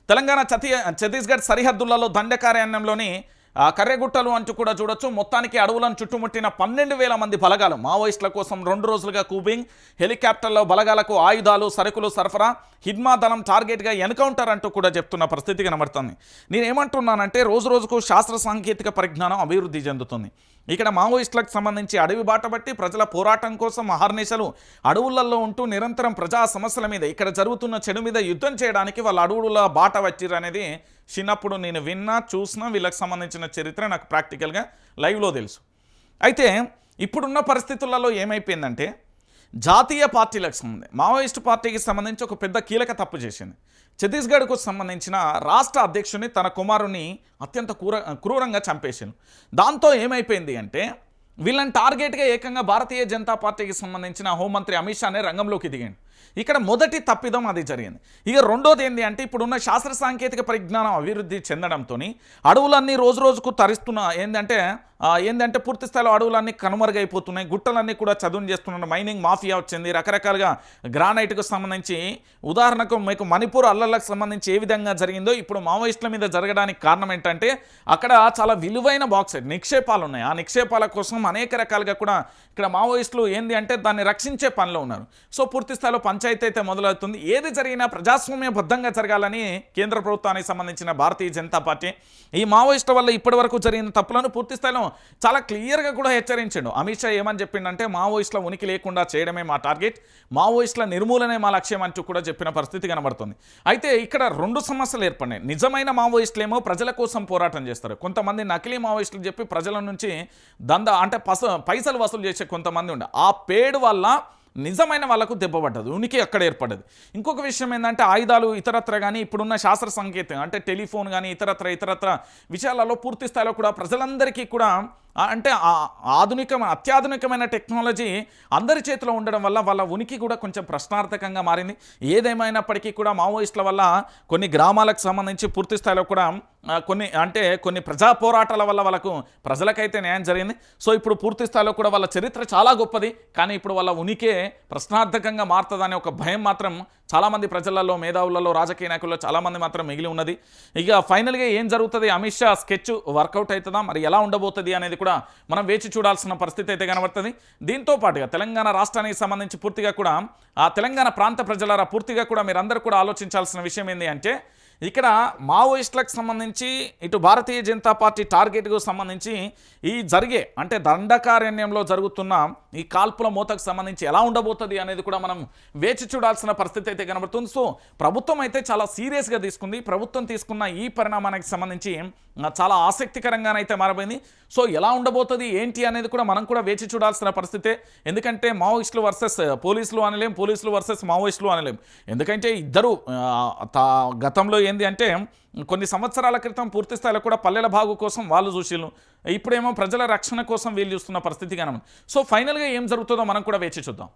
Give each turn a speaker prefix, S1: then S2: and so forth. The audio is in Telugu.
S1: తెలంగాణ ఛత్తీస్గఢ్ సరిహద్దులలో దండకారణ్యంలోని కర్రెగుట్టలు అంటూ కూడా చూడొచ్చు. మొత్తానికి అడవులను చుట్టుముట్టిన 12,000 మంది బలగాలు మావోయిస్టుల కోసం 2 రోజులుగా కూబింగ్, హెలికాప్టర్లో బలగాలకు ఆయుధాలు, సరుకులు సరఫరా, హిడ్మా దళం టార్గెట్గా ఎన్కౌంటర్ అంటూ కూడా చెప్తున్న పరిస్థితి కనబడుతుంది. నేనేమంటున్నానంటే రోజు రోజుకు శాస్త్ర సాంకేతిక పరిజ్ఞానం అభివృద్ధి చెందుతుంది. ఇక్కడ మావోయిస్టులకు సంబంధించి అడవి బాట బట్టి ప్రజల పోరాటం కోసం అహర్నిశలు అడవులలో ఉంటూ నిరంతరం ప్రజా సమస్యల మీద, ఇక్కడ జరుగుతున్న చెడు మీద యుద్ధం చేయడానికి వాళ్ళ అడవుల బాట వచ్చిర్రు అనేది చిన్నప్పుడు నేను విన్నా చూసినా. వీళ్ళకి సంబంధించిన చరిత్ర నాకు ప్రాక్టికల్గా లైవ్లో తెలుసు. అయితే ఇప్పుడున్న పరిస్థితులలో ఏమైపోయిందంటే జాతీయ పార్టీలకు సంబంధించి మావోయిస్టు పార్టీకి సంబంధించి ఒక పెద్ద కీలక తప్పు చేసింది. ఛత్తీస్గఢ్కు సంబంధించిన రాష్ట్ర అధ్యక్షుని తన కుమారుని అత్యంత క్రూరంగా చంపేసాను. దాంతో ఏమైపోయింది అంటే వీళ్ళని టార్గెట్గా ఏకంగా భారతీయ జనతా పార్టీకి సంబంధించిన హోంమంత్రి అమిత్ షానే రంగంలోకి దిగాడు. ఇక్కడ మొదటి తప్పిదం అది జరిగింది. ఇక రెండోది ఏంటి అంటే ఇప్పుడున్న శాస్త్ర సాంకేతిక పరిజ్ఞానం అభివృద్ధి చెందడంతో అడవులన్నీ రోజు రోజుకు తరిస్తున్న ఏంటంటే పూర్తి స్థాయిలో అడవులన్నీ కనుమరుగైపోతున్నాయి. గుట్టలన్నీ కూడా చదును చేస్తున్న మైనింగ్ మాఫియా వచ్చింది. రకరకాలుగా గ్రానైట్కు సంబంధించి ఉదాహరణకు మీకు మణిపూర్ అల్లర్లకు సంబంధించి ఏ విధంగా జరిగిందో ఇప్పుడు మావోయిస్టుల మీద జరగడానికి కారణం ఏంటంటే అక్కడ చాలా విలువైన బాక్సైట్ నిక్షేపాలు ఉన్నాయి. ఆ నిక్షేపాల కోసం అనేక రకాలుగా కూడా ఇక్కడ మావోయిస్టులు ఏంది అంటే దాన్ని రక్షించే పనిలో ఉన్నారు. సో పూర్తి స్థాయిలో పంచాయతీ అయితే మొదలవుతుంది. ఏది జరిగినా ప్రజాస్వామ్యబద్ధంగా జరగాలని కేంద్ర ప్రభుత్వానికి సంబంధించిన భారతీయ జనతా పార్టీ ఈ మావోయిస్టుల వల్ల ఇప్పటి వరకు జరిగిన తప్పులను పూర్తి స్థాయిలో చాలా క్లియర్గా కూడా హెచ్చరించాడు. అమిత్ షా ఏమని చెప్పిండంటే మావోయిస్టుల ఉనికి లేకుండా చేయడమే మా టార్గెట్, మావోయిస్టుల నిర్మూలనే మా లక్ష్యం అంటూ కూడా చెప్పిన పరిస్థితి కనబడుతుంది. అయితే ఇక్కడ 2 సమస్యలు ఏర్పడినాయి. నిజమైన మావోయిస్టులేమో ప్రజల కోసం పోరాటం చేస్తారు. కొంతమంది నకిలీ మావోయిస్టులు చెప్పి ప్రజల నుంచి పైసలు వసూలు చేసే కొంతమంది ఉండే ఆ పేడు వల్ల నిజమైన వాళ్ళకు దెబ్బపడ్డది, ఉనికి అక్కడ ఏర్పడ్డది. ఇంకొక విషయం ఏంటంటే ఆయుధాలు ఇతరత్ర కానీ ఇప్పుడున్న శాస్త్ర సంకేతం అంటే టెలిఫోన్ కానీ ఇతరత్ర విషయాలలో పూర్తి స్థాయిలో కూడా ప్రజలందరికీ కూడా అంటే అత్యాధునికమైన టెక్నాలజీ అందరి చేతిలో ఉండడం వల్ల వాళ్ళ ఉనికి కూడా కొంచెం ప్రశ్నార్థకంగా మారింది. ఏదేమైనప్పటికీ కూడా మావోయిస్టుల వల్ల కొన్ని గ్రామాలకు సంబంధించి పూర్తి స్థాయిలో కూడా కొన్ని ప్రజా పోరాటాల వల్ల వాళ్ళకు ప్రజలకైతే న్యాయం జరిగింది. సో ఇప్పుడు పూర్తి స్థాయిలో కూడా వాళ్ళ చరిత్ర చాలా గొప్పది, కానీ ఇప్పుడు వాళ్ళ ఉనికే ప్రశ్నార్థకంగా మారుతుందనే ఒక భయం మాత్రం చాలామంది ప్రజలలో, మేధావులలో, రాజకీయ నాయకుల్లో చాలామంది మాత్రం మిగిలి ఉన్నది. ఇక ఫైనల్గా ఏం జరుగుతుంది, అమిత్ షా స్కెచ్ వర్కౌట్ అవుతుందా, మరి ఎలా ఉండబోతుంది అనేది కూడా మనం వేచి చూడాల్సిన పరిస్థితి అయితే కనబడుతుంది. దీంతో పాటుగా తెలంగాణ రాష్ట్రానికి సంబంధించి పూర్తిగా కూడా ఆ తెలంగాణ ప్రాంత ప్రజలారా పూర్తిగా కూడా మీరందరూ కూడా ఆలోచించాల్సిన విషయం ఏంటి అంటే ఇక్కడ మావోయిస్టులకు సంబంధించి ఇటు భారతీయ జనతా పార్టీ టార్గెట్కు సంబంధించి ఈ జరిగే అంటే దండకారణ్యంలో జరుగుతున్న ఈ కాల్పుల మోతకు సంబంధించి ఎలా ఉండబోతుంది అనేది కూడా మనం వేచి చూడాల్సిన పరిస్థితి అయితే కనబడుతుంది. సో ప్రభుత్వం అయితే చాలా సీరియస్గా తీసుకుంది. ప్రభుత్వం తీసుకున్న ఈ పరిణామానికి సంబంధించి చాలా ఆసక్తికరంగానైతే మారబోయింది. సో ఎలా ఉండబోతుంది ఏంటి అనేది కూడా మనం కూడా వేచి చూడాల్సిన పరిస్థితే. ఎందుకంటే మావోయిస్టులు వర్సెస్ పోలీసులు అనలేం, పోలీసులు వర్సెస్ మావోయిస్టులు అనలేం. ఎందుకంటే ఇద్దరు గతంలో ఏంది అంటే కొన్ని సంవత్సరాల క్రితం పూర్తి స్థాయిలో కూడా పల్లెల బాగు కోసం వాళ్ళు చూసిళ్ళు, ఇప్పుడేమో ప్రజల రక్షణ కోసం వీళ్ళు చూస్తున్న పరిస్థితి కనబడుతుంది. సో ఫైనల్గా ఏం జరుగుతుందో మనం కూడా వేచి చూద్దాం.